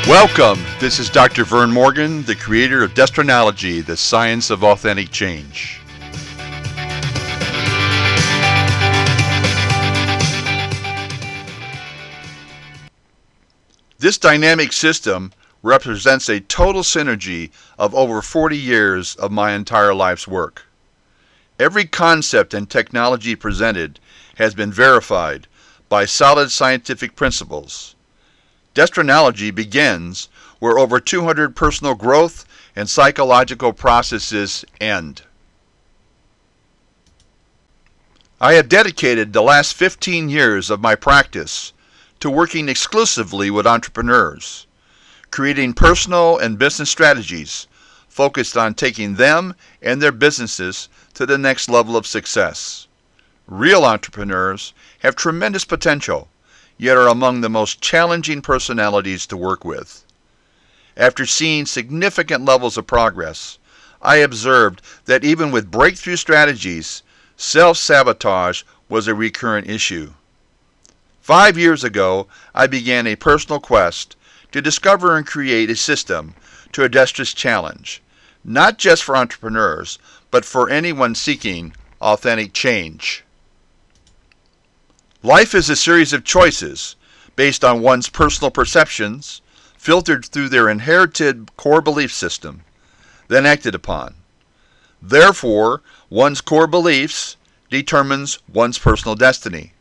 Welcome! This is Dr. Vern Morgan, the creator of Destranology, the science of authentic change. This dynamic system represents a total synergy of over 40 years of my entire life's work. Every concept and technology presented has been verified by solid scientific principles. Destranology begins where over 200 personal growth and psychological processes end. I have dedicated the last 15 years of my practice to working exclusively with entrepreneurs, creating personal and business strategies focused on taking them and their businesses to the next level of success. Real entrepreneurs have tremendous potential, yet are among the most challenging personalities to work with. After seeing significant levels of progress, I observed that even with breakthrough strategies, self-sabotage was a recurrent issue. 5 years ago, I began a personal quest to discover and create a system to address this challenge, not just for entrepreneurs, but for anyone seeking authentic change. Life is a series of choices based on one's personal perceptions, filtered through their inherited core belief system, then acted upon. Therefore, one's core beliefs determines one's personal destiny.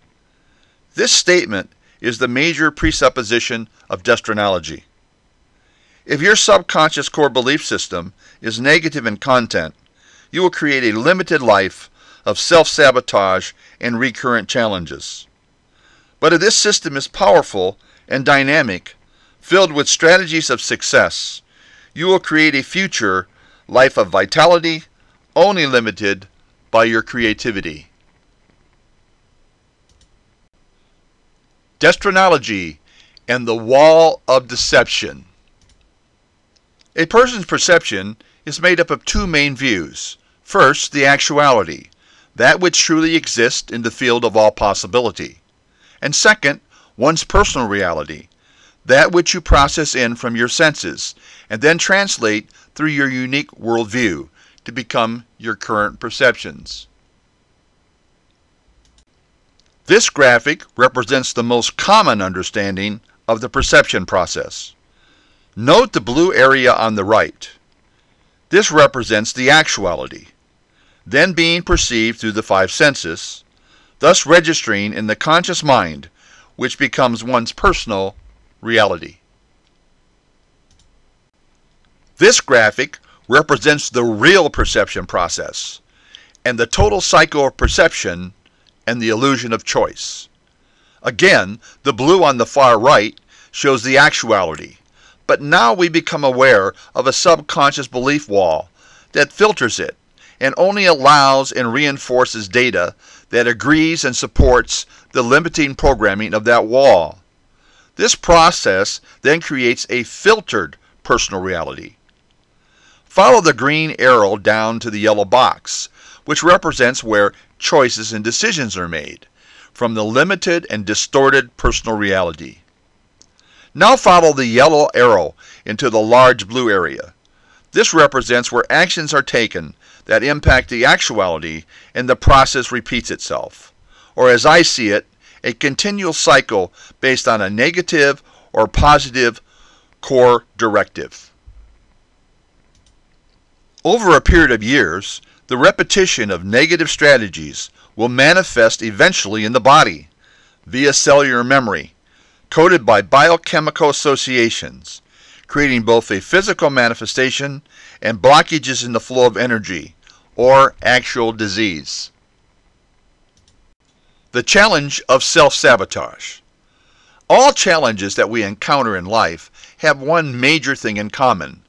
This statement is the major presupposition of Destranology. If your subconscious core belief system is negative in content, you will create a limited life of self-sabotage and recurrent challenges. But if this system is powerful and dynamic, filled with strategies of success, you will create a future life of vitality, only limited by your creativity. Destranology and the wall of deception. A person's perception is made up of two main views. First, the actuality, that which truly exists in the field of all possibility. And second, one's personal reality, that which you process in from your senses and then translate through your unique worldview to become your current perceptions. This graphic represents the most common understanding of the perception process. Note the blue area on the right. This represents the actuality, then being perceived through the five senses, thus registering in the conscious mind, which becomes one's personal reality. This graphic represents the real perception process, and the total cycle of perception and the illusion of choice. Again, the blue on the far right shows the actuality, but now we become aware of a subconscious belief wall that filters it and only allows and reinforces data that agrees and supports the limiting programming of that wall. This process then creates a filtered personal reality. Follow the green arrow down to the yellow box, which represents where choices and decisions are made, from the limited and distorted personal reality. Now follow the yellow arrow into the large blue area. This represents where actions are taken that impact the actuality and the process repeats itself, or as I see it, a continual cycle based on a negative or positive core directive. Over a period of years, the repetition of negative strategies will manifest eventually in the body via cellular memory, coded by biochemical associations, creating both a physical manifestation and blockages in the flow of energy, or actual disease. The challenge of self-sabotage. All challenges that we encounter in life have one major thing in common.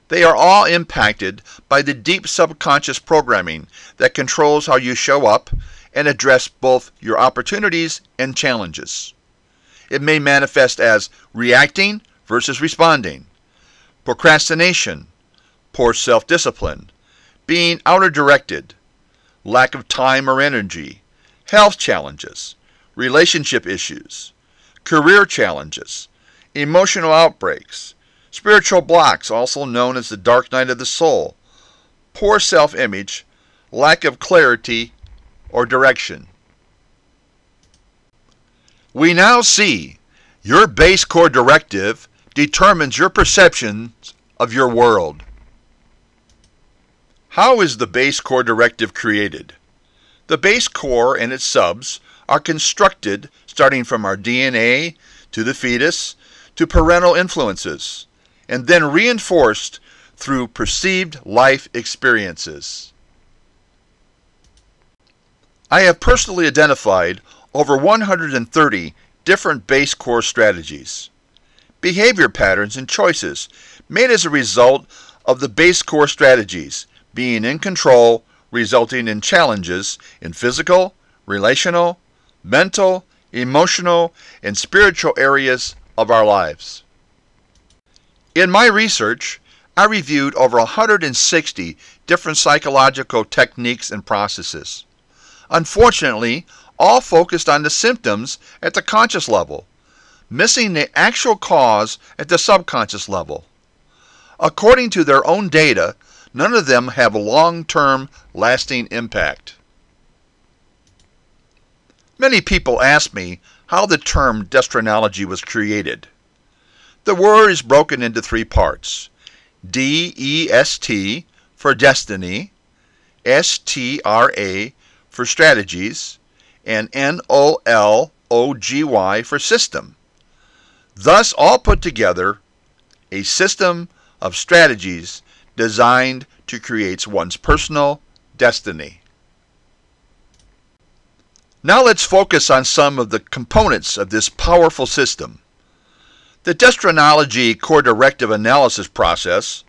They are all impacted by the deep subconscious programming that controls how you show up and address both your opportunities and challenges. It may manifest as reacting versus responding, procrastination, poor self-discipline, being outer-directed, lack of time or energy, health challenges, relationship issues, career challenges, emotional outbreaks, spiritual blocks, also known as the dark night of the soul, poor self-image, lack of clarity or direction. We now see your base core directive determines your perceptions of your world. How is the base core directive created? The base core and its subs are constructed starting from our DNA to the fetus to parental influences, and then reinforced through perceived life experiences. I have personally identified over 130 different base core strategies, behavior patterns and choices made as a result of the base core strategies being in control, resulting in challenges in physical, relational, mental, emotional, and spiritual areas of our lives. In my research, I reviewed over 160 different psychological techniques and processes. Unfortunately, all focused on the symptoms at the conscious level, missing the actual cause at the subconscious level. According to their own data, none of them have a long-term, lasting impact. Many people ask me how the term Destranology was created. The word is broken into three parts: D-E-S-T for destiny, S-T-R-A for strategies, and N-O-L-O-G-Y for system. Thus, all put together, a system of strategies designed to create one's personal destiny. Now let's focus on some of the components of this powerful system. The Destranology core directive analysis process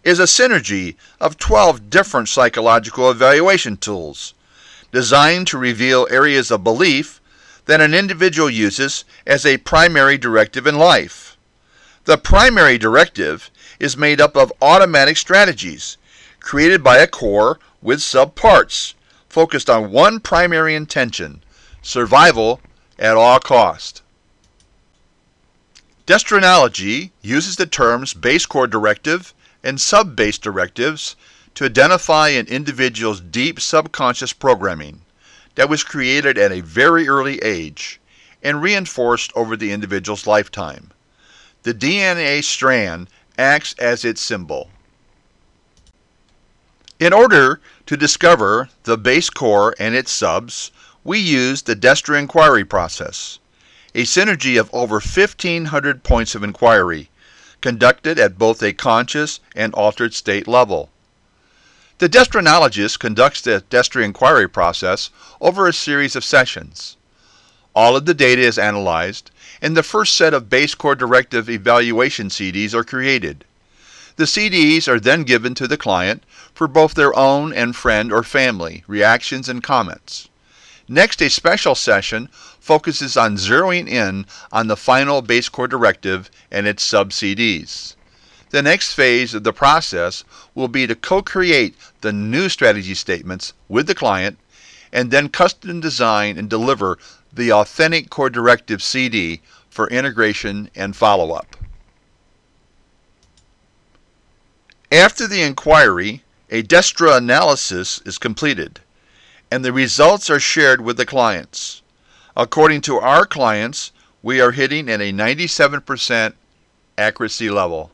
is a synergy of 12 different psychological evaluation tools designed to reveal areas of belief that an individual uses as a primary directive in life. The primary directive is made up of automatic strategies created by a core with subparts focused on one primary intention: survival at all cost. Destranology uses the terms base core directive and sub-base directives to identify an individual's deep subconscious programming that was created at a very early age and reinforced over the individual's lifetime. The DNA strand acts as its symbol. In order to discover the base core and its subs, we use the Destra inquiry process, a synergy of over 1,500 points of inquiry, conducted at both a conscious and altered state level. The Destranologist conducts the Destra inquiry process over a series of sessions. All of the data is analyzed, and the first set of base core directive evaluation CDs are created. The CDs are then given to the client for both their own and friend or family reactions and comments. Next, a special session focuses on zeroing in on the final base core directive and its sub-CDs. The next phase of the process will be to co-create the new strategy statements with the client and then custom design and deliver the authentic core directive CD for integration and follow-up. After the inquiry, a Destra analysis is completed, and the results are shared with the clients. According to our clients, we are hitting at a 97% accuracy level.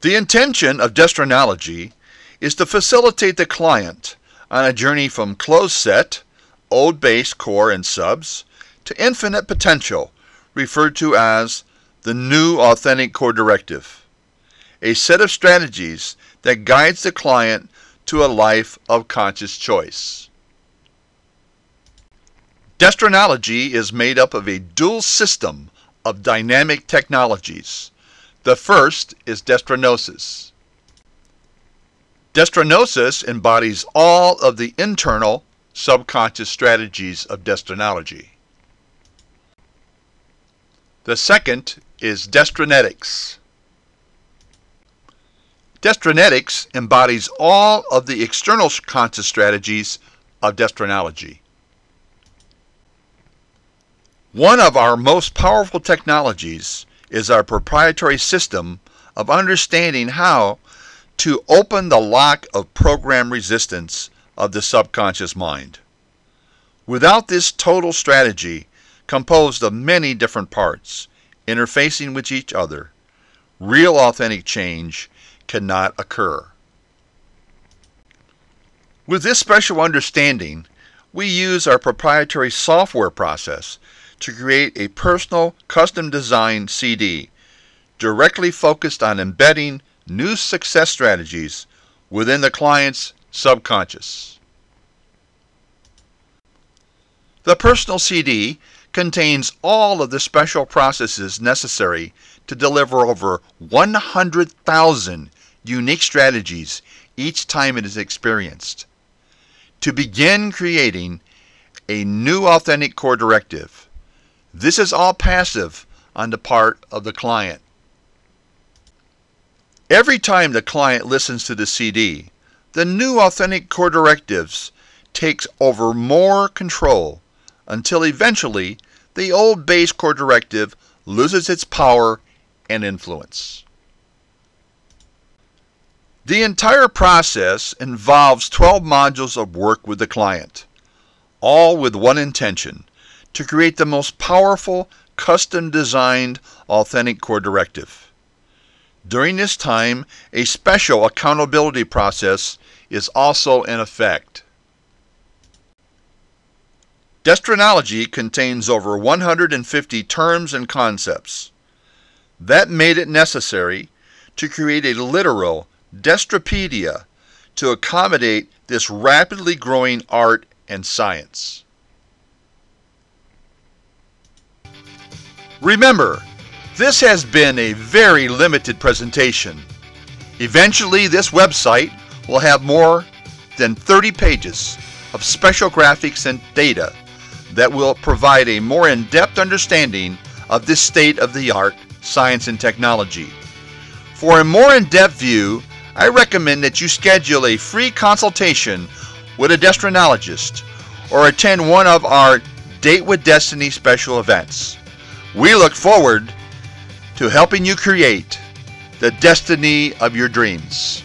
The intention of Destranology is to facilitate the client on a journey from closed set, old base core and subs, to infinite potential, referred to as the new authentic core directive, a set of strategies that guides the client to a life of conscious choice. Destranology is made up of a dual system of dynamic technologies. The first is Destranosis. Destranosis embodies all of the internal subconscious strategies of Destranology. The second is Destranetics. Destranetics embodies all of the external conscious strategies of Destranology. One of our most powerful technologies is our proprietary system of understanding how to open the lock of program resistance of the subconscious mind. Without this total strategy, composed of many different parts, interfacing with each other, real authentic change cannot occur. With this special understanding, we use our proprietary software process to create a personal, custom-designed CD directly focused on embedding new success strategies within the client's subconscious. The personal CD contains all of the special processes necessary to deliver over 100,000 unique strategies each time it is experienced, to begin creating a new authentic core directive. This is all passive on the part of the client. Every time the client listens to the CD, the new authentic core directives takes over more control until eventually the old base core directive loses its power and influence. The entire process involves 12 modules of work with the client, all with one intention: to create the most powerful, custom-designed, authentic core directive. During this time, a special accountability process is also in effect. Destranology contains over 150 terms and concepts. That made it necessary to create a literal Destrapedia to accommodate this rapidly growing art and science. Remember, this has been a very limited presentation. Eventually, this website will have more than 30 pages of special graphics and data that will provide a more in-depth understanding of this state-of-the-art science and technology. For a more in-depth view, I recommend that you schedule a free consultation with a Destranologist or attend one of our Date with Destiny special events. We look forward to helping you create the destiny of your dreams.